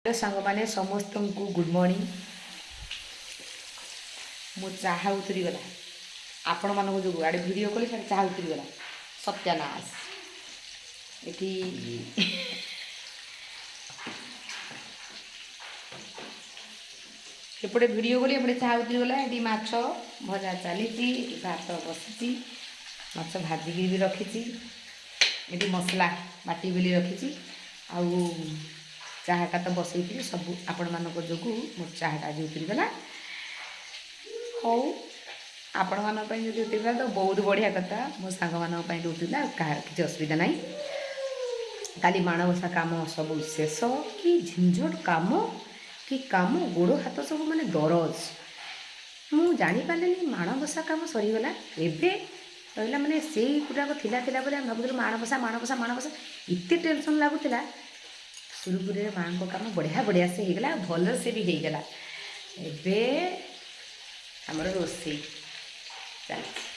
Hello सांग मैंने समस्त को गुड मॉर्निंग। मो चाहा उतरी गला आपण मान जो आड़े भिड कली से चाहा उतरी गला सत्यानाश ये एपटे भिड कली एपटे चाहा उतरी गला ये माछ भजा चली भात बसी माछ भाजिकी भी रखी ये मसला बाटी बेली रखी आउ चाहाटा तो बसई सब आपण मान जो मो चाहाटा आज उतरीगला हौ आपण मान जो उतरीगला तो बहुत बढ़िया कथा मो सांग मान उतरला किसी असुविधा ना काली माणबसा काम सब शेष कि झिंझट काम कि काम गोड़ हाथ सब माने दरज मु जानी पारे माणबसा काम सरीगला एबे रहा माने से गुड़ाक थिला भावुल माणबसा माणबसा माणबसा इतने टेंशन लगुला सुरपुरी माँ को काम बढ़िया बढ़िया से होगला भल से भी होगला एबे हमर रोषे चलती।